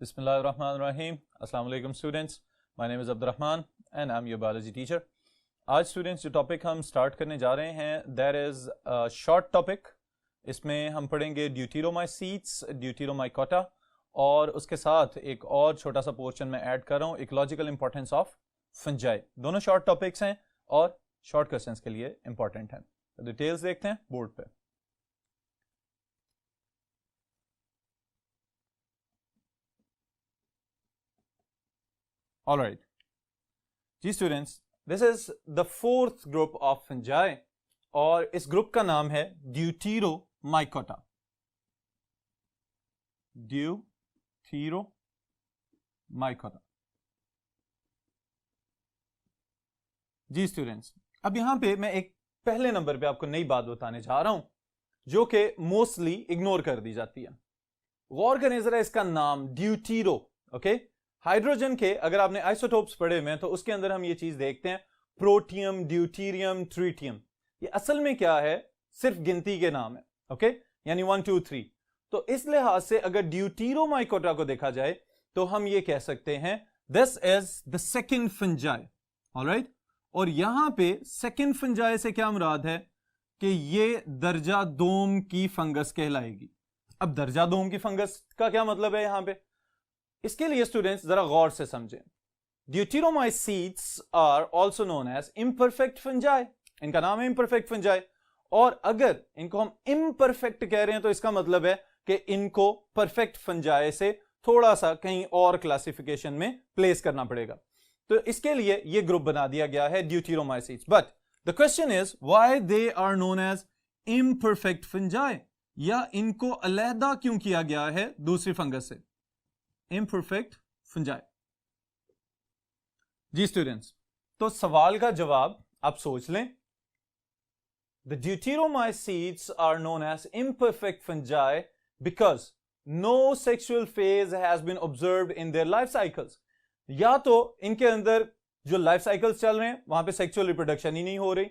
Bismillahirrahmanirrahim. Assalamu alaikum students. My name is Abdurrahman and I'm your biology teacher. आज students जो topic हम start करने जा रहे हैं दैट इज शॉर्ट टॉपिक. इसमें हम पढ़ेंगे ड्यूटेरोमाइसीट्स, ड्यूटेरोमाइकोटा और उसके साथ एक और छोटा सा पोर्शन में ऐड कर रहा हूँ इकोलॉजिकल इंपॉर्टेंस ऑफ फंजाई. दोनों शॉर्ट टॉपिक्स हैं और शॉर्ट क्वेश्चंस के लिए इंपॉर्टेंट हैं. तो डिटेल्स देखते हैं बोर्ड पे. All right. जी students, this is the fourth group of fungi और इस ग्रुप का नाम है ड्यूटेरोमाइकोटा. ड्यूटेरोमाइकोटा. जी स्टूडेंट्स, अब यहां पे मैं एक पहले नंबर पे आपको नई बात बताने जा रहा हूं जो कि मोस्टली इग्नोर कर दी जाती है. गौर करें जरा इसका नाम ड्यूटेरो. ओके, हाइड्रोजन के अगर आपने आइसोटोप्स पढ़े हुए हैं तो उसके अंदर हम ये चीज देखते हैं प्रोटियम, ड्यूटीरियम, ट्रीटियम. ये असल में क्या है? सिर्फ गिनती के नाम है. ओके, यानी 1 2 3. तो इस लिहाज से अगर ड्यूटेरोमाइकोटा को देखा जाए तो हम ये कह सकते हैं this is the second fungi. Alright, और यहां पे सेकंड फंजाई से क्या मुराद है कि ये दर्जा दोम की फंगस कहलाएगी. अब दर्जा दोम की फंगस का क्या मतलब है यहां पे? इसके लिए स्टूडेंट्स जरा गौर से समझें. Deuteromycetes are also known as imperfect fungi. इनका नाम है इम्परफेक्ट फंजाई. और अगर इनको हम इम्परफेक्ट कह रहे हैं तो इसका मतलब है कि इनको परफेक्ट फंजाई से थोड़ा सा कहीं और क्लासिफिकेशन में प्लेस करना पड़ेगा. तो इसके लिए ये ग्रुप बना दिया गया है deuteromycetes. But the question is why they are known as imperfect fungi, या इनको अलहदा क्यों किया गया है दूसरी फंगस से? Imperfect fungi. जी स्टूडेंट्स, तो सवाल का जवाब आप सोच लें. The deuteromycetes are known as imperfect fungi because no sexual phase has been observed in their life cycles. या तो इनके अंदर जो लाइफ साइकिल्स चल रहे हैं वहां पे सेक्सुअल रिप्रोडक्शन ही नहीं हो रही,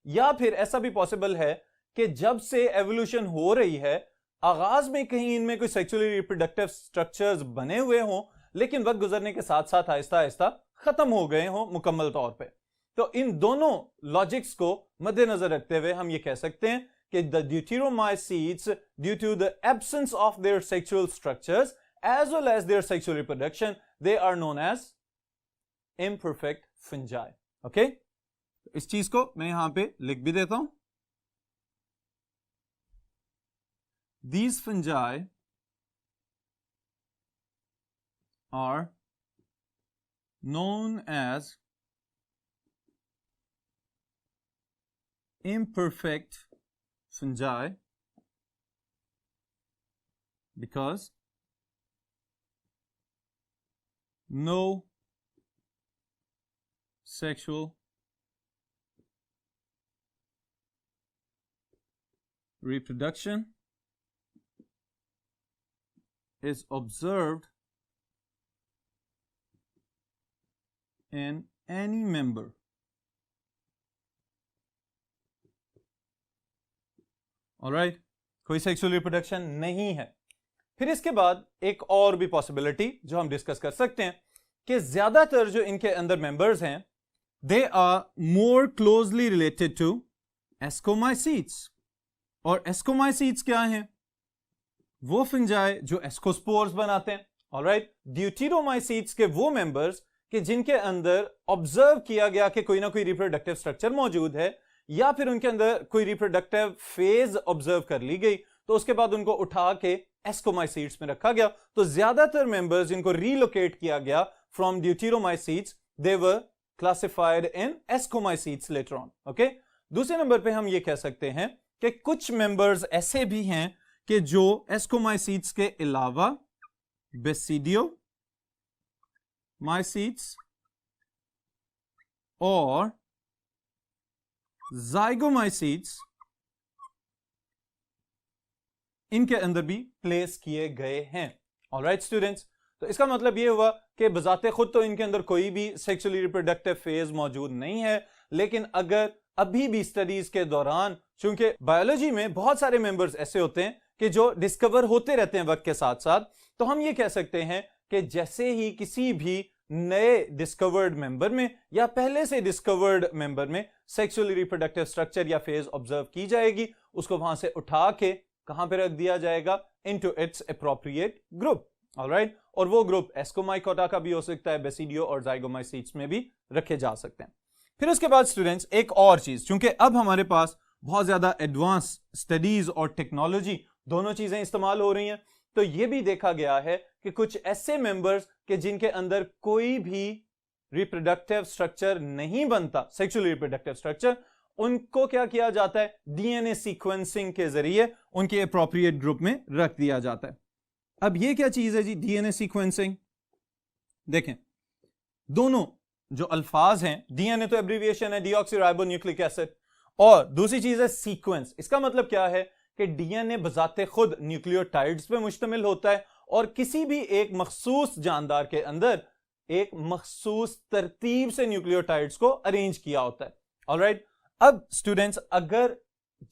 या फिर ऐसा भी पॉसिबल है कि जब से एवोल्यूशन हो रही है आगाज में कहीं इनमें कोई सेक्सुअली रिप्रोडक्टिव स्ट्रक्चर्स बने हुए हों लेकिन वक्त गुजरने के साथ साथ आहिस्ता आहिस्ता खत्म हो गए हों मुकम्मल तौर पे. तो इन दोनों लॉजिक्स को मद्देनजर रखते हुए हम ये कह सकते हैं कि the deuteromycetes due to the absence of their sexual structures as well as their sexual reproduction they are known as imperfect fungi. Okay, इस चीज को मैं यहां पे लिख भी देता हूं. These fungi are known as imperfect fungi because no sexual reproduction is observed in any member. Alright, कोई सेक्सुअल रिप्रोडक्शन नहीं है. फिर इसके बाद एक और भी पॉसिबिलिटी जो हम डिस्कस कर सकते हैं कि ज्यादातर जो इनके अंदर मेंबर्स हैं they are more closely related to ascomycetes. और एस्कोमाइसीट्स क्या हैं? वो फंजाई जो एस्कोस्पोर्स बनाते हैं. ऑलराइट, ड्यूटेरोमाइसीट्स के वो मेंबर्स कि जिनके अंदर ऑब्जर्व किया गया कि कोई ना कोई रिप्रोडक्टिव स्ट्रक्चर मौजूद है या फिर उनके अंदर कोई रिप्रोडक्टिव फेज ऑब्जर्व कर ली गई तो उसके बाद उनको उठा के एस्कोमाइसीट्स में रखा गया. तो ज्यादातर मेंबर्स जिनको रीलोकेट किया गया from deuteromycetes they were classified in ascomycetes later on. Okay, दूसरे नंबर पे हम ये कह सकते हैं कि कुछ मेंबर्स ऐसे भी हैं कि जो एस्कोमाइसीट्स के अलावा बेसिडियोमाइसीट्स और जाइगोमाइसीट्स इनके अंदर भी प्लेस किए गए हैं. ऑलराइट स्टूडेंट्स, तो इसका मतलब यह हुआ कि बजाते खुद तो इनके अंदर कोई भी सेक्सुअली रिप्रोडक्टिव फेज मौजूद नहीं है, लेकिन अगर अभी भी स्टडीज के दौरान, चूंकि बायोलॉजी में बहुत सारे मेंबर्स ऐसे होते हैं कि जो डिस्कवर होते रहते हैं वक्त के साथ साथ, तो हम ये कह सकते हैं कि जैसे ही किसी भी नए डिस्कवर्ड मेंबर में या पहले से डिस्कवर्ड मेंबर में सेक्सुअली रिप्रोडक्टिव स्ट्रक्चर या फेज ऑब्जर्व की जाएगी, उसको वहां से उठा के कहां पे रख दिया जाएगा, into its appropriate group. Alright, और वो ग्रुप एस्कोमाइकोटा का भी हो सकता है, बेसिडियो और जाइगोमाइसीट्स में भी रखे जा सकते हैं। फिर उसके बाद स्टूडेंट्स एक और चीज, क्योंकि अब हमारे पास बहुत ज्यादा एडवांस स्टडीज और टेक्नोलॉजी दोनों चीजें इस्तेमाल हो रही हैं, तो यह भी देखा गया है कि कुछ ऐसे मेंबर्स के जिनके अंदर कोई भी रिप्रोडक्टिव स्ट्रक्चर नहीं बनता, सेक्सुअली रिप्रोडक्टिव स्ट्रक्चर, उनको क्या किया जाता है, डीएनए सीक्वेंसिंग के जरिए उनके अप्रोप्रिएट ग्रुप में रख दिया जाता है। अब ये क्या चीज है जी, डीएनए सीक्वेंसिंग? देखें, दोनों जो अल्फाज हैं, डीएनए तो एब्रिविएशन है, डीऑक्सीराइबोन्यूक्लिक एसिड, और दूसरी चीज है सीक्वेंस। इसका मतलब क्या है कि डीएनए बजाते खुद न्यूक्लियोटाइड्स पे मुश्तमिल होता है और किसी भी एक मखसूस जानदार के अंदर एक मखसूस तरतीब से न्यूक्लियोटाइड्स को अरेंज किया होता है। ऑलराइट, अब स्टूडेंट्स अगर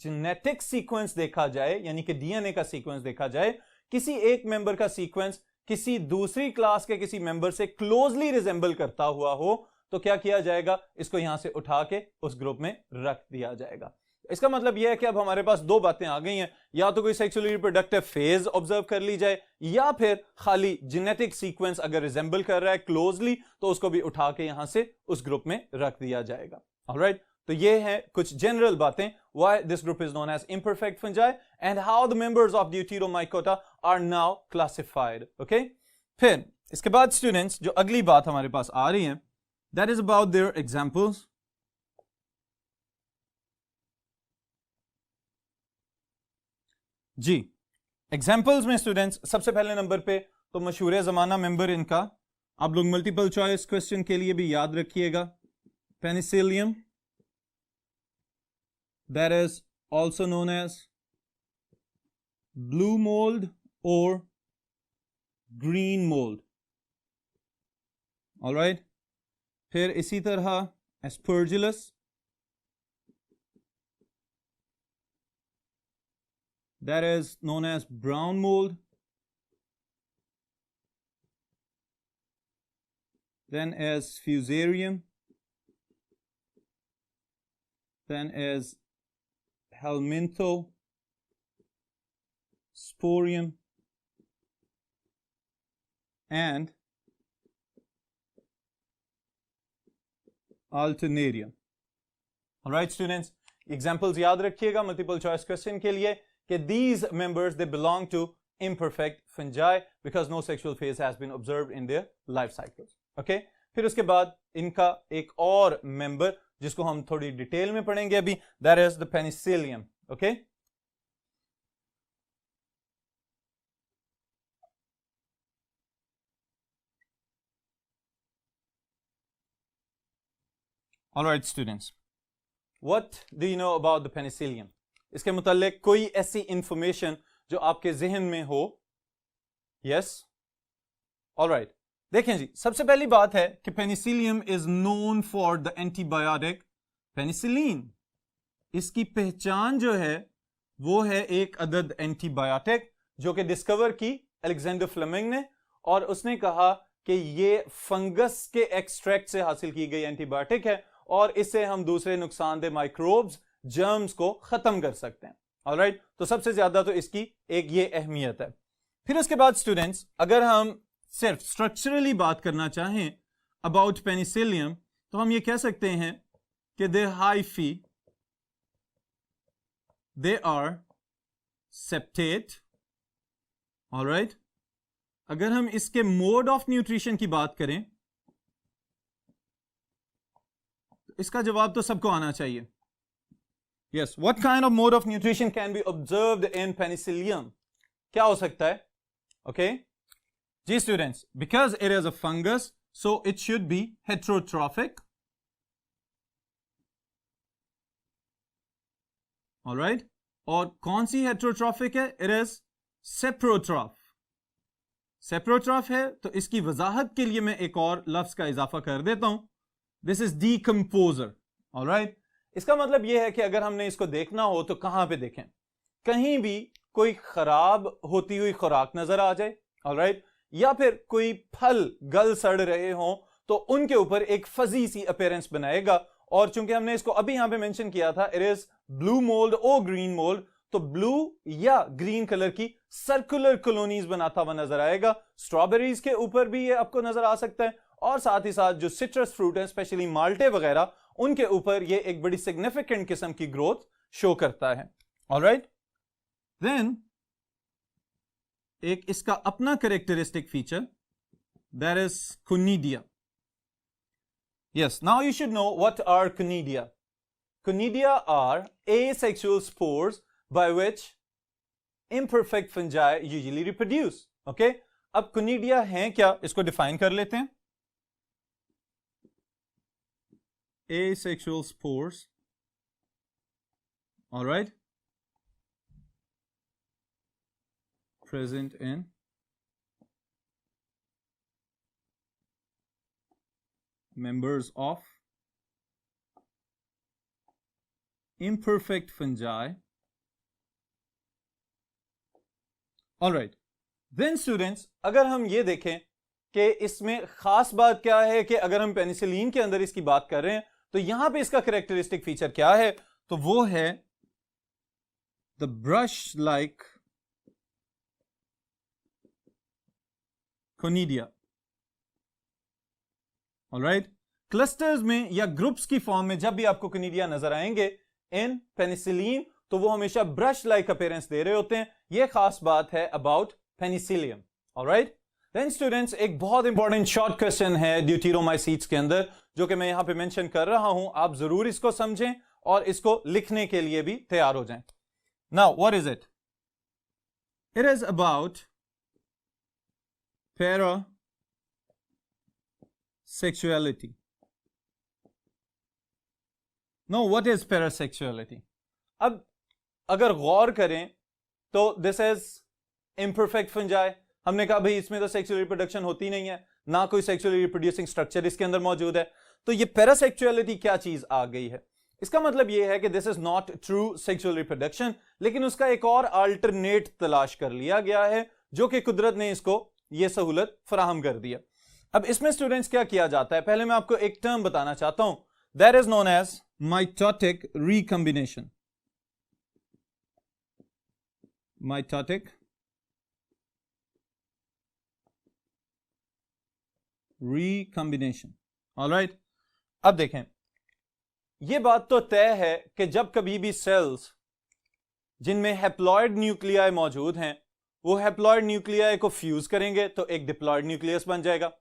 जेनेटिक सीक्वेंस देखा जाए, यानी कि डीएनए का सीक्वेंस देखा जाए, किसी एक मेंबर का सीक्वेंस किसी दूसरी क्लास के किसी मेंबर से क्लोजली रिजेंबल करता हुआ हो, तो क्या किया जाएगा, इसको यहां से उठा के उस ग्रुप में रख दिया जाएगा। इसका मतलब यह है कि अब हमारे पास दो बातें आ गई हैं, या तो कोई सेक्सुअली रिप्रोडक्टिव फेज ऑब्जर्व कर ली जाए, या फिर खाली जेनेटिक सीक्वेंस अगर रिजेंबल कर रहा है क्लोजली, तो उसको भी उठा के यहां से उस ग्रुप में रख दिया जाएगा। ऑलराइट, तो ये है कुछ जनरल बातें, why this group is known as imperfect fungi and how the members of Deuteromycota are now classified. Okay? फिर इसके बाद स्टूडेंट्स जो अगली बात हमारे पास आ रही है, that is about their examples. जी, एग्जाम्पल्स में स्टूडेंट्स सबसे पहले नंबर पे तो मशहूर जमाना मेंबर इनका, आप लोग मल्टीपल चॉइस क्वेश्चन के लिए भी याद रखिएगा, Penicillium, that is also known as blue mold or green mold. All right, फिर इसी तरह aspergillus, that is known as brown mold. Then as fusarium, then as helminthosporium, and alternarium. All right students, examples याद रखिएगा multiple choice question के लिए कि these members they belong to imperfect fungi because no sexual phase has been observed in their life cycles. Okay, फिर उसके बाद इनका एक और member जिसको हम थोड़ी डिटेल में पढ़ेंगे अभी, that is the penicillium. Okay, all right students, what do you know about the penicillium? इसके मुताल्लिक कोई ऐसी इंफॉर्मेशन जो आपके जहन में हो? यस, ऑलराइट, देखें जी, सबसे पहली बात है कि Penicillium is known for the antibiotic penicillin. इसकी पहचान जो है वो है एक अदद एंटीबायोटिक जो कि डिस्कवर की अलेक्जेंडर फ्लेमिंग ने, और उसने कहा कि ये फंगस के एक्सट्रैक्ट से हासिल की गई एंटीबायोटिक है और इससे हम दूसरे नुकसानदेह माइक्रोब्स, जर्म्स को खत्म कर सकते हैं। ऑलराइट, तो सबसे ज्यादा तो इसकी एक ये अहमियत है। फिर उसके बाद स्टूडेंट्स अगर हम सिर्फ स्ट्रक्चरली बात करना चाहें अबाउट पेनिसिलियम, तो हम ये कह सकते हैं कि they hyphae, they are septate. Alright, अगर हम इसके मोड ऑफ न्यूट्रिशन की बात करें तो इसका जवाब तो सबको आना चाहिए। Yes, what kind of mode of nutrition can be observed in penicillium? क्या हो सकता है? Okay, ji students, because it is a fungus, so it should be heterotrophic. All right, और कौन सी heterotrophic है? It is saprotroph. Saprotroph है तो इसकी वजाहत के लिए मैं एक और लफ्ज का इजाफा कर देता हूं, this is decomposer. All right, इसका मतलब यह है कि अगर हमने इसको देखना हो तो कहां पे देखें? कहीं भी कोई खराब होती हुई खुराक नजर आ जाए, ऑलराइट, या फिर कोई फल गल सड़ रहे हों तो उनके ऊपर एक फजी सी अपीयरेंस बनाएगा। और चूंकि हमने इसको अभी यहां पे मेंशन किया था, इट इज ब्लू मोल्ड और ग्रीन मोल्ड, तो ब्लू या ग्रीन कलर की सर्कुलर कॉलोनीज बनाता हुआ नजर आएगा। स्ट्रॉबेरीज के ऊपर भी ये आपको नजर आ सकता है, और साथ ही साथ जो सिट्रस फ्रूट है, स्पेशली माल्टे वगैरह, उनके ऊपर ये एक बड़ी सिग्निफिकेंट किस्म की ग्रोथ शो करता है। ऑलराइट, देन एक इसका अपना characteristic feature, that is conidia. Yes, now you should know what are conidia. Conidia are asexual spores by which imperfect fungi usually reproduce. Okay? अब कोनिडिया हैं क्या, इसको डिफाइन कर लेते हैं। Asexual spores, all right, present in members of imperfect fungi. All right, then students, अगर हम ये देखें कि इसमें खास बात क्या है कि अगर हम पेनिसिलिन के अंदर इसकी बात कर रहे हैं तो यहां पे इसका कैरेक्टरिस्टिक फीचर क्या है, तो वो है the brush like conidia. Alright, clusters में या ग्रुप्स की फॉर्म में जब भी आपको कोनिडिया नजर आएंगे इन पेनिसिलिन, तो वो हमेशा ब्रश लाइक अपीयरेंस दे रहे होते हैं। ये खास बात है about penicillium. Alright, then students, एक बहुत इंपॉर्टेंट शॉर्ट क्वेश्चन है ड्यूटेरोमाइसीट्स के अंदर, जो कि मैं यहां पे मेंशन कर रहा हूं। आप जरूर इसको समझें और इसको लिखने के लिए भी तैयार हो जाएं। Now what is it? It is about parasexuality. No, what is parasexuality? अब अगर गौर करें तो दिस इज इम्परफेक्ट फंजाई। हमने कहा भाई इसमें तो सेक्सुअल रिप्रोडक्शन होती नहीं है, ना कोई सेक्सुअली रिप्रोड्यूसिंग स्ट्रक्चर इसके अंदर मौजूद है। तो ये पैरासेक्सुअलिटी क्या चीज आ गई है? इसका मतलब ये है कि this is not true sexual reproduction, लेकिन उसका एक और अल्टरनेट तलाश कर लिया गया है, जो कि कुदरत ने इसको ये सहूलत फराहम कर दिया। अब इसमें स्टूडेंट्स क्या किया जाता है, पहले मैं आपको एक टर्म बताना चाहता हूं, that is known as mitotic recombination. Mitotic recombination. Alright, अब देखें, यह बात तो तय है कि जब कभी भी सेल्स जिनमें हैप्लॉइड न्यूक्लियाई मौजूद हैं, वो हैप्लॉइड न्यूक्लियाई को फ्यूज करेंगे तो एक डिप्लॉइड न्यूक्लियस बन जाएगा।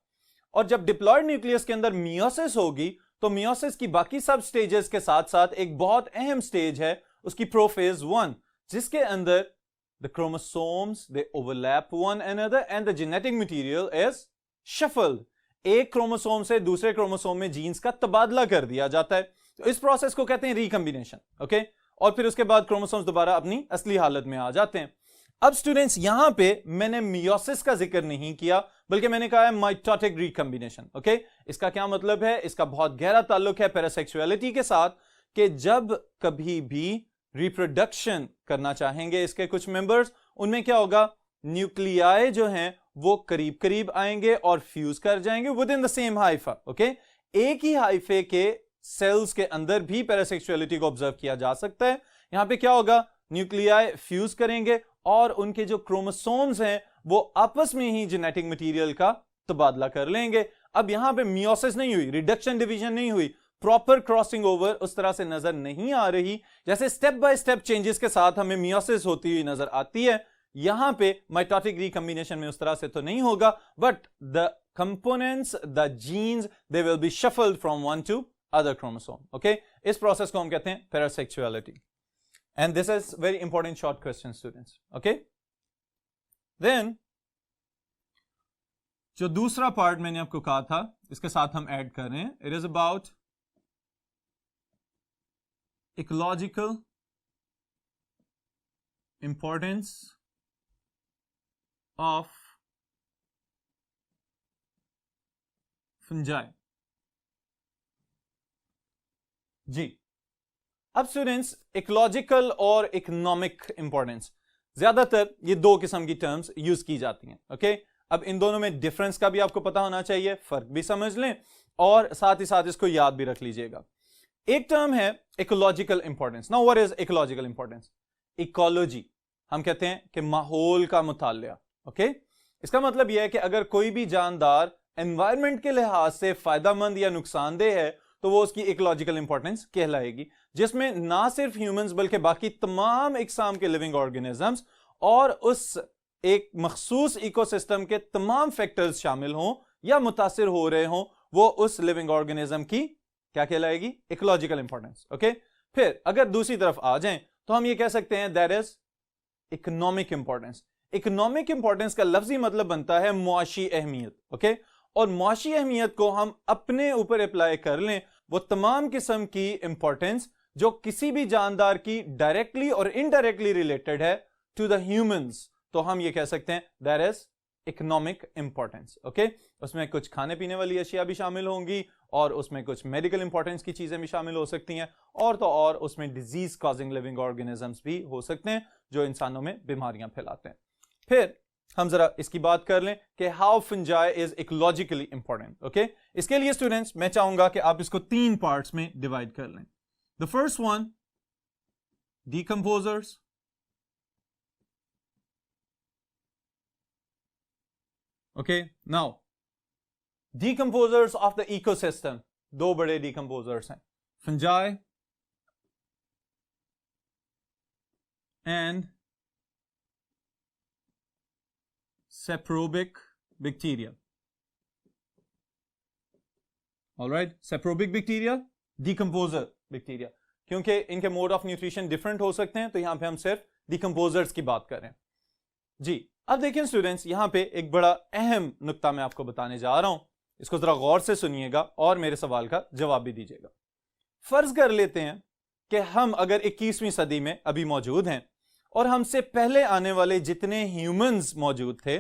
और जब डिप्लॉइड न्यूक्लियस के अंदर मियोसिस होगी, तो मियोसिस की बाकी सब स्टेजेस के साथ साथ एक बहुत अहम स्टेज है उसकी प्रोफेज 1, जिसके अंदर the chromosomes they overlap one another and the genetic material is shuffled. एक क्रोमोसोम से दूसरे क्रोमोसोम में जीन्स का तबादला कर दिया जाता है। तो इस प्रोसेस को कहते हैं रिकॉम्बिनेशन। ओके, और फिर उसके बाद क्रोमोसोम्स दोबारा अपनी असली हालत में आ जाते हैं। अब स्टूडेंट्स, यहां पे मैंने मियोसिस का जिक्र नहीं किया, बल्कि मैंने कहा है माइटोटिक रिकॉम्बिनेशन। ओके, इसका क्या मतलब है? इसका बहुत गहरा ताल्लुक है पैरासेक्सुअलिटी के साथ, कि जब कभी भी रिप्रोडक्शन करना चाहेंगे इसके कुछ मेंबर्स, उनमें क्या होगा, न्यूक्लियाई जो हैं वो करीब करीब आएंगे और फ्यूज कर जाएंगे with in the same Haifa. Okay, एक ही हाइफे के सेल्स के अंदर भी पैरासेक्सुअलिटी को ऑब्जर्व किया जा सकता है। यहां पे क्या होगा, न्यूक्लियाई फ्यूज करेंगे और उनके जो क्रोमोसोम्स हैं वो आपस में ही जेनेटिक मटेरियल का तबादला कर लेंगे। अब यहां पे मियोसिस नहीं हुई, रिडक्शन डिवीजन नहीं हुई, प्रॉपर क्रॉसिंग ओवर उस तरह से नजर नहीं आ रही जैसे स्टेप बाय स्टेप चेंजेस के साथ हमें मियोसिस होती हुई नजर आती है। यहां पे माइटोटिक रिकॉम्बिनेशन में उस तरह से तो नहीं होगा, but the components, the genes, they will be shuffled from one to other chromosome. Okay, इस प्रोसेस को हम कहते हैं parasexuality. And this is very important short question students. Okay, then जो दूसरा पार्ट मैंने आपको कहा था, इसके साथ हम ऐड कर रहे हैं, it is about ecological importance of fungi. जी, अब स्टूडेंट्स, इकोलॉजिकल और इकोनॉमिक इंपॉर्टेंस, ज्यादातर ये दो किस्म की टर्म्स यूज की जाती हैं। ओके, अब इन दोनों में डिफरेंस का भी आपको पता होना चाहिए, फर्क भी समझ लें और साथ ही साथ इसको याद भी रख लीजिएगा। एक टर्म है ecological importance. Now what is ecological importance? Ecology हम कहते हैं कि माहौल का मुतालिया। ओके, इसका मतलब यह है कि अगर कोई भी जानदार एनवायरमेंट के लिहाज से फायदेमंद या नुकसानदेह है तो वो उसकी इकोलॉजिकल इंपॉर्टेंस कहलाएगी, जिसमें ना सिर्फ ह्यूमंस बल्कि बाकी तमाम इकसाम के लिविंग ऑर्गेनिजम्स और उस एक मखसूस इकोसिस्टम के तमाम फैक्टर्स शामिल हों या मुतासिर हो रहे हों, वो उस लिविंग ऑर्गेनिज्म की क्या कहलाएगी? Ecological importance. ओके, फिर अगर दूसरी तरफ आ जाएं तो हम ये कह सकते हैं that is economic importance. Economic importance का लफ्जी मतलब बनता है मुआशी अहमियत। ओके, और मुआशी अहमियत को हम अपने ऊपर अप्लाई कर लें, वो तमाम किस्म की इंपॉर्टेंस जो किसी भी जानदार की डायरेक्टली और इनडायरेक्टली रिलेटेड है टू द ह्यूमंस, तो हम ये कह सकते हैं that is economic importance. Okay, उसमें कुछ खाने पीने वाली अशिया भी शामिल होंगी और उसमें कुछ मेडिकल इंपॉर्टेंस की चीजें भी शामिल हो सकती हैं, और तो और उसमें डिजीज कॉजिंग लिविंग ऑर्गेनिजम्स भी हो सकते हैं जो इंसानों में बीमारियां फैलाते हैं। फिर हम जरा इसकी बात कर लें कि how fungi is ecologically important. Okay, इसके लिए स्टूडेंट्स मैं चाहूंगा कि आप इसको 3 पार्ट्स में डिवाइड कर लें। The first one, decomposers. Okay, now decomposers of the ecosystem, 2 बड़े डीकंपोजर्स हैं, fungi and saprobic bacteria. Alright, saprobic bacteria, decomposer bacteria, क्योंकि इनके मोड ऑफ न्यूट्रिशन डिफरेंट हो सकते हैं तो यहां पे हम सिर्फ डीकंपोजर्स की बात कर रहे हैं। जी, अब देखिए स्टूडेंट्स, यहां पे एक बड़ा अहम नुक्ता मैं आपको बताने जा रहा हूं, इसको जरा गौर से सुनिएगा और मेरे सवाल का जवाब भी दीजिएगा। फर्ज कर लेते हैं कि हम अगर 21वीं सदी में अभी मौजूद हैं और हमसे पहले आने वाले जितने ह्यूमंस मौजूद थे,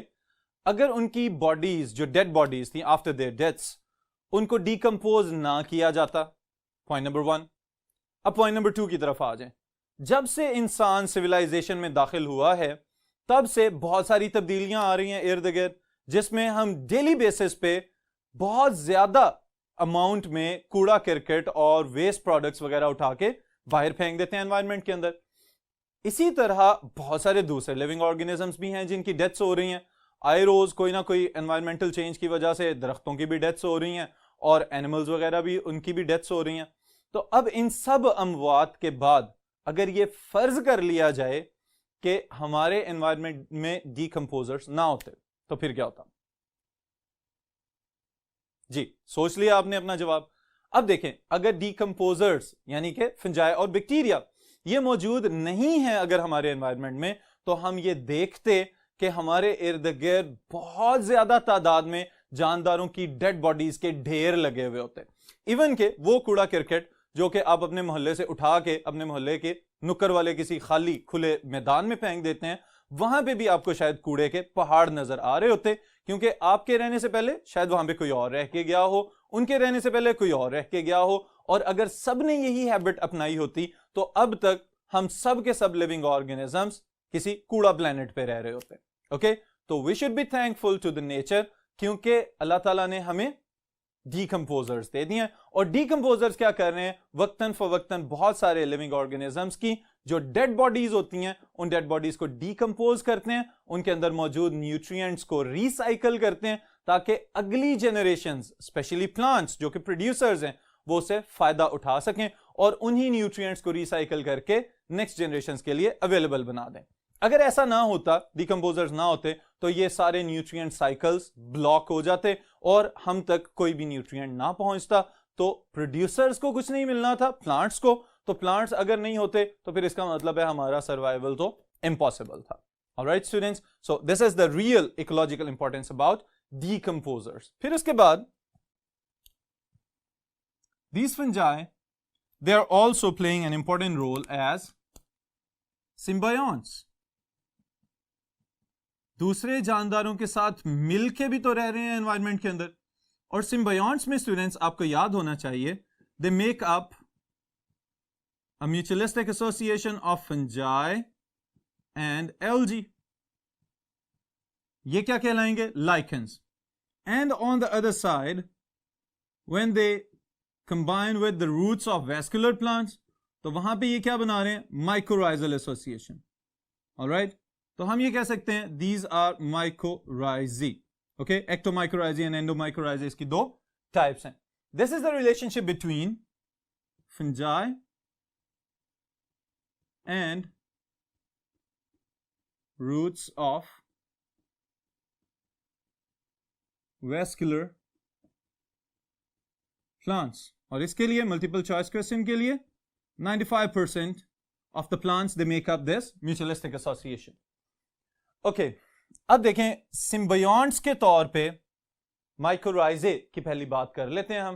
अगर उनकी बॉडीज जो डेड बॉडीज थी आफ्टर देयर डेथ्स, उनको डीकंपोज ना किया जाता, पॉइंट नंबर 1। अब पॉइंट नंबर 2 की तरफ आ जाएं। जब से इंसान सिविलाइजेशन में दाखिल हुआ है तब से बहुत सारी तब्दीलियां आ रही हैं इर्द गिर्द, जिसमें हम डेली बेसिस पे बहुत ज्यादा अमाउंट में कूड़ा करकट और वेस्ट प्रोडक्ट्स वगैरह उठा के बाहर फेंक देते हैं एनवायरनमेंट के अंदर। इसी तरह बहुत सारे दूसरे लिविंग ऑर्गेनिजम्स भी हैं जिनकी डेथ्स हो रही हैं। आए रोज कोई ना कोई एनवायरमेंटल चेंज की वजह से दरख्तों की भी डेथ्स हो रही हैं और एनिमल्स वगैरह भी, उनकी भी डेथ्स हो रही हैं। तो अब इन सब अमवात के बाद अगर ये फर्ज कर लिया जाए कि हमारे एनवायरनमेंट में डीकंपोजर्स ना होते तो फिर क्या होता? जी, सोच लिया आपने अपना जवाब। अब देखें, अगर डीकंपोजर्स यानी कि फंजाई और बैक्टीरिया ये मौजूद नहीं है अगर हमारे एनवायरनमेंट में, तो हम ये देखते कि हमारे इर्द गिर्द बहुत ज्यादा तादाद में जानदारों की डेड बॉडीज के ढेर लगे हुए होते। इवन के वो कूड़ा करकट जो कि आप अपने मोहल्ले से उठा के अपने मोहल्ले के नुक्कर वाले किसी खाली खुले मैदान में फेंक देते हैं, वहां पे भी आपको शायद कूड़े के पहाड़ नजर आ रहे होते, क्योंकि आपके रहने से पहले शायद वहां पे कोई और रह के गया हो, उनके रहने से पहले कोई और रह के गया हो, और अगर सब ने यही हैबिट अपनाई होती तो अब तक हम सब के सब लिविंग ऑर्गेनिजम्स किसी कूड़ा प्लेनेट पे रह रहे होते। ओके, तो we should be thankful to the nature, क्योंकि अल्लाह ताला ने हमें डीकंपोजर्स दे दिए हैं। और डीकंपोजर्स क्या कर रहे हैं? वक्तन फवक्तन बहुत सारे लिविंग ऑर्गेनिजम्स की जो डेड बॉडीज होती हैं, उन डेड बॉडीज को डीकंपोज करते हैं, उनके अंदर मौजूद न्यूट्रिएंट्स को रिसाइकल करते हैं, ताकि अगली जनरेशंस, स्पेशली प्लांट्स जो कि प्रोड्यूसर्स हैं, वो उससे फायदा उठा सकें और उन्हीं न्यूट्रिएंट्स को रिसाइकल करके नेक्स्ट जनरेशंस के लिए अवेलेबल बना दें। अगर ऐसा ना होता, डीकंपोजर्स ना होते, तो ये सारे न्यूट्रिएंट साइकिल्स ब्लॉक हो जाते और हम तक कोई भी न्यूट्रिएंट ना पहुंचता, तो प्रोड्यूसर्स को कुछ नहीं मिलना था, प्लांट्स को, तो प्लांट्स अगर नहीं होते तो फिर इसका मतलब है हमारा सर्वाइवल तो इम्पॉसिबल था। Alright students, so this is the real ecological importance about decomposers. फिर उसके बाद these fungi, they are also playing an important role as symbionts. दूसरे जानदारों के साथ मिलके भी तो रह रहे हैं एनवायरनमेंट के अंदर, और सिम्बायोंट्स में स्टूडेंट्स आपको याद होना चाहिए, they make up a mutualistic association of fungi and algae. ये क्या कहलाएंगे? Lichens. And on the other side when they combine with the roots of vascular plants, तो वहां पे ये क्या बना रहे हैं? Mycorrhizal association. ऑलराइट, तो हम ये कह सकते हैं these are mycorrhizae. Okay, ectomycorrhizae and endomycorrhizae, इसकी दो टाइप्स हैं. This is the relationship between fungi and roots of vascular plants. और इसके लिए मल्टीपल चॉइस क्वेश्चन के लिए 95% of the plants they make up this mutualistic association. Okay, अब देखें सिम्बायोंट्स के तौर पे माइकोराइजे की पहली बात कर लेते हैं हम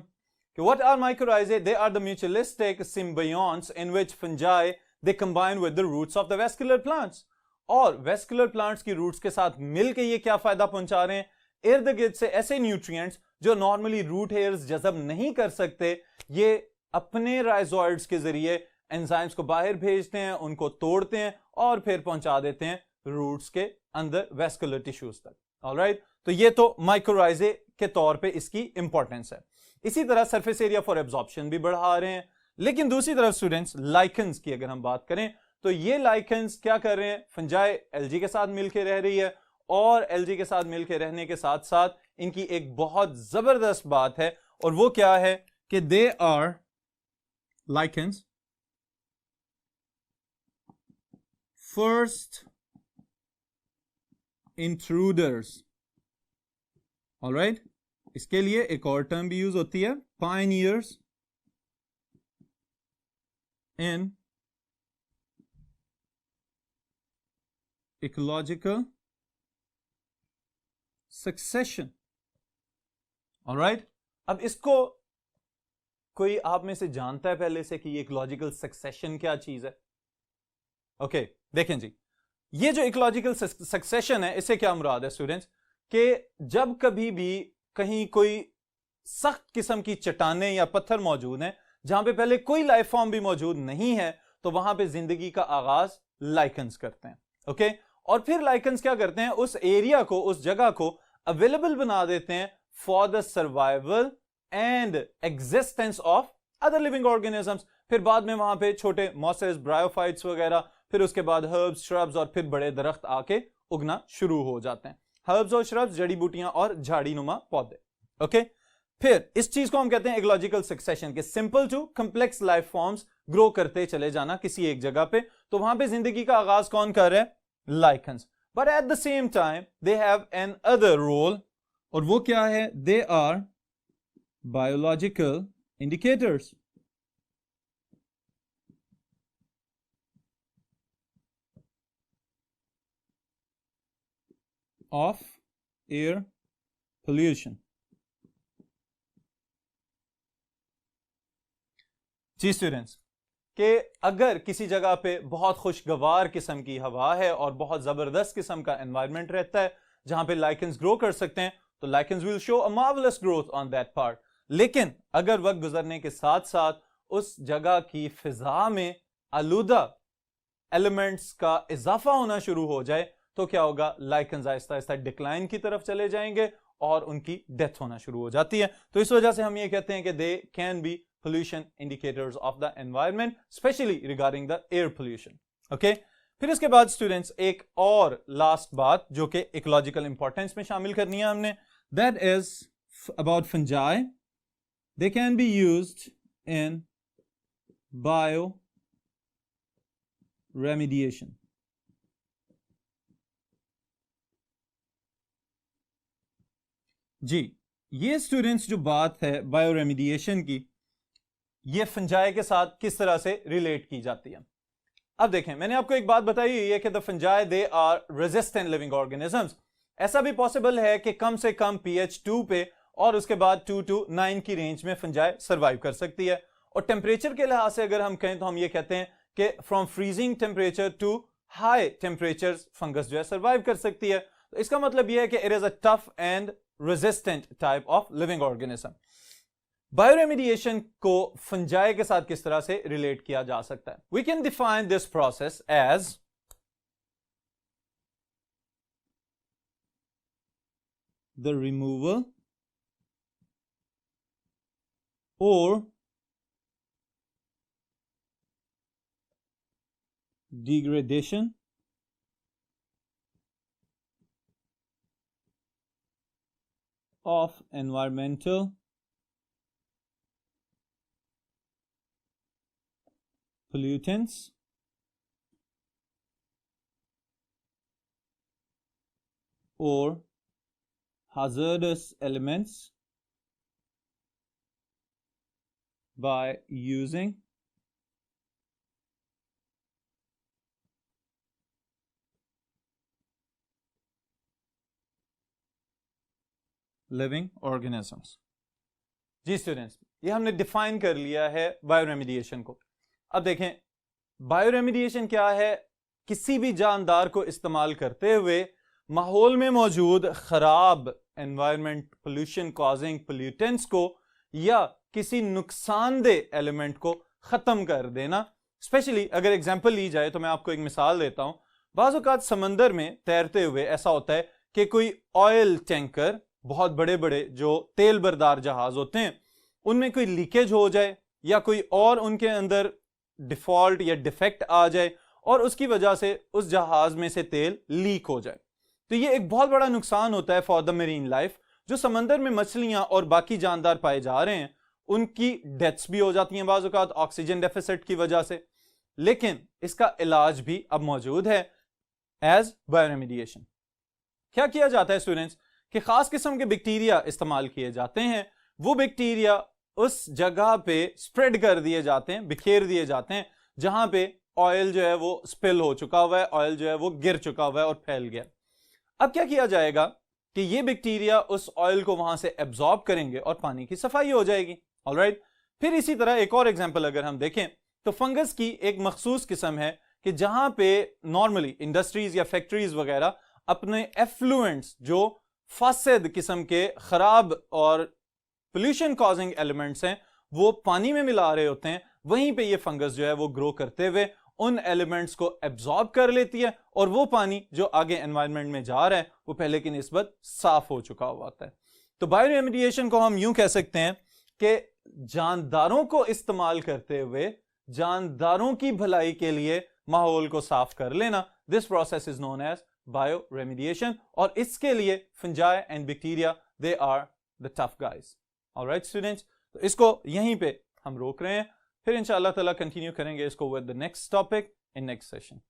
कि what are mycorrhizae? They are the mutualistic symbionts in which fungi they combine with the roots of the vascular plants. और वेस्कुलर प्लांट्स की रूट्स के साथ मिलके ये क्या फायदा पहुंचा रहे हैं? इर्द गिर्द से ऐसे न्यूट्रिएंट्स जो नॉर्मली रूट हेयर्स जज़ब नहीं कर सकते, ये अपने राइजोइड्स के जरिए एंजाइम्स को बाहर भेजते हैं, उनको तोड़ते हैं और फिर पहुंचा देते हैं रूट्स के अंदर वेस्कुलर टिश्यूज तक. ऑलराइट, तो ये तो माइकोराइजे के तौर पे इसकी इंपॉर्टेंस है. इसी तरह सरफेस एरिया फॉर एब्जॉर्प्शन भी बढ़ा रहे हैं. लेकिन दूसरी तरफ स्टूडेंट्स लाइकेंस की अगर हम बात करें तो ये लाइकेंस क्या कर रहे हैं? फंजाई एल्गी के साथ मिलकर रह रही है और एल्गी के साथ मिलकर रहने के साथ साथ इनकी एक बहुत जबरदस्त बात है और वो क्या है कि they are lichens first intruders. Alright, इसके लिए एक और टर्म भी यूज होती है, pioneers in ecological succession. Alright, अब इसको कोई आप में से जानता है पहले से कि ये इकोलॉजिकल सक्सेशन क्या चीज है? ओके, देखें जी, ये जो इकोलॉजिकल सक्सेशन है इससे क्या मुराद है स्टूडेंट्स कि जब कभी भी कहीं कोई सख्त किस्म की चट्टानें या पत्थर मौजूद हैं जहां पे पहले कोई लाइफ फॉर्म भी मौजूद नहीं है, तो वहां पे जिंदगी का आगाज लाइकेंस करते हैं. ओके, और फिर लाइकेंस क्या करते हैं? उस एरिया को, उस जगह को अवेलेबल बना देते हैं for the survival and existence of other living organisms. फिर बाद में वहां पे छोटे मॉसेस, ब्रायोफाइट्स वगैरह, फिर उसके बाद हर्ब्स, श्रब्स और फिर बड़े दरख्त आके उगना शुरू हो जाते हैं. हर्ब्स और श्रब्स जड़ी बूटियां और झाड़ी नुमा पौधे. ओके, फिर इस चीज को हम कहते हैं इकोलॉजिकल सक्सेशन के simple to complex life forms grow करते चले जाना किसी एक जगह पे. तो वहां पे जिंदगी का आगाज कौन कर रहा है? Lichens. But at the same time they have another role, और वो क्या है? They are biological indicators. Of air pollution. जी स्टूडेंट्स, कि अगर किसी जगह पे बहुत खुशगवार किस्म की हवा है और बहुत जबरदस्त किस्म का एनवायरनमेंट रहता है जहां पे लाइकेंस ग्रो कर सकते हैं, तो lichens will show a marvellous growth on that part. लेकिन अगर वक्त गुजरने के साथ साथ उस जगह की फिजा में आलूदा एलिमेंट्स का इजाफा होना शुरू हो जाए तो क्या होगा? लाइकेंस आहिस्ता आहिस्ता डिक्लाइन की तरफ चले जाएंगे और उनकी डेथ होना शुरू हो जाती है. तो इस वजह से हम ये कहते हैं कि they can be pollution indicators of the environment, especially regarding the air pollution. Okay? फिर इसके बाद स्टूडेंट्स एक और लास्ट बात जो कि इकोलॉजिकल इंपॉर्टेंस में शामिल करनी है हमने, that is about fungi. They can be used in bioremediation. जी, ये स्टूडेंट्स जो बात है बायोरेमिडिएशन की, ये फंजाई के साथ किस तरह से रिलेट की जाती है. अब देखें, मैंने आपको एक बात बताई हुई है कि the fungi they are resistant living organisms. ऐसा भी पॉसिबल है कि कम से कम pH 2 पे और उसके बाद 2 to 9 की रेंज में फंजाई सरवाइव कर सकती है. और टेम्परेचर के लिहाज से अगर हम कहें तो हम ये कहते हैं कि from freezing temperature to high temperature fungus जो है सरवाइव कर सकती है. तो इसका मतलब यह है कि it is a tough and resistant type of living organism. Bioremediation को फंजाई के साथ किस तरह से रिलेट किया जा सकता है? We can define this process as the removal or degradation of environmental pollutants or hazardous elements by using living organisms. जी स्टूडेंट्स, ये हमने डिफाइन कर लिया है बायोरेमिडिएशन को। अब देखें बायोरेमिडिएशन क्या है। किसी भी जानदार को इस्तेमाल करते हुए माहौल में मौजूद खराब एनवायरमेंट पोल्यूशन कॉजिंग पोल्यूटेंट्स को या किसी नुकसानदेह एलिमेंट को खत्म कर देना। स्पेशली अगर एग्जांपल ली जाए तो मैं आपको एक मिसाल देता हूं। बाज़ औक़ात समंदर में तैरते हुए ऐसा होता है कि कोई ऑयल टैंकर, बहुत बड़े बड़े जो तेल बरदार जहाज होते हैं, उनमें कोई लीकेज हो जाए या कोई और उनके अंदर डिफॉल्ट या डिफेक्ट आ जाए और उसकी वजह से उस जहाज में से तेल लीक हो जाए, तो ये एक बहुत बड़ा नुकसान होता है फॉर द मरीन लाइफ। जो समंदर में मछलियां और बाकी जानदार पाए जा रहे हैं उनकी डेथ्स भी हो जाती हैं बाज़ औक़ात ऑक्सीजन डेफिसिट की वजह से। लेकिन इसका इलाज भी अब मौजूद है एज बायोरेमिडिएशन। क्या किया जाता है स्टूडेंट्स कि खास किस्म के बैक्टीरिया इस्तेमाल किए जाते हैं। वो बैक्टीरिया उस जगह पे स्प्रेड कर दिए जाते हैं, बिखेर दिए जाते हैं जहां पे ऑयल जो है वो स्पिल हो चुका हुआ है, ऑयल जो है वो गिर चुका हुआ है और फैल गया। अब क्या किया जाएगा कि ये बैक्टीरिया उस ऑयल को वहां से एब्जॉर्ब करेंगे और पानी की सफाई हो जाएगी। ऑलराइट, फिर इसी तरह एक और एग्जांपल अगर हम देखें तो फंगस की एक मखसूस किस्म है कि जहां पे नॉर्मली इंडस्ट्रीज या फैक्ट्रीज वगैरह अपने एफ्लुएंट्स जो फासिद किस्म के खराब और पोल्यूशन कॉजिंग एलिमेंट्स हैं वो पानी में मिला रहे होते हैं, वहीं पे ये फंगस जो है वो ग्रो करते हुए उन एलिमेंट्स को एब्जॉर्ब कर लेती है और वो पानी जो आगे एनवायरनमेंट में जा रहा है वो पहले की निस्बत साफ हो चुका हुआ होता है। तो बायोरेमिडिएशन को हम यूं कह सकते हैं कि जानदारों को इस्तेमाल करते हुए जानदारों की भलाई के लिए माहौल को साफ कर लेना, this process is known as bioremediation. और इसके लिए fungi and bacteria they are the tough guys. Alright students, तो इसको यहीं पे हम रोक रहे हैं, फिर इंशाअल्लाह ताला कंटिन्यू करेंगे इसको with the next topic in next session.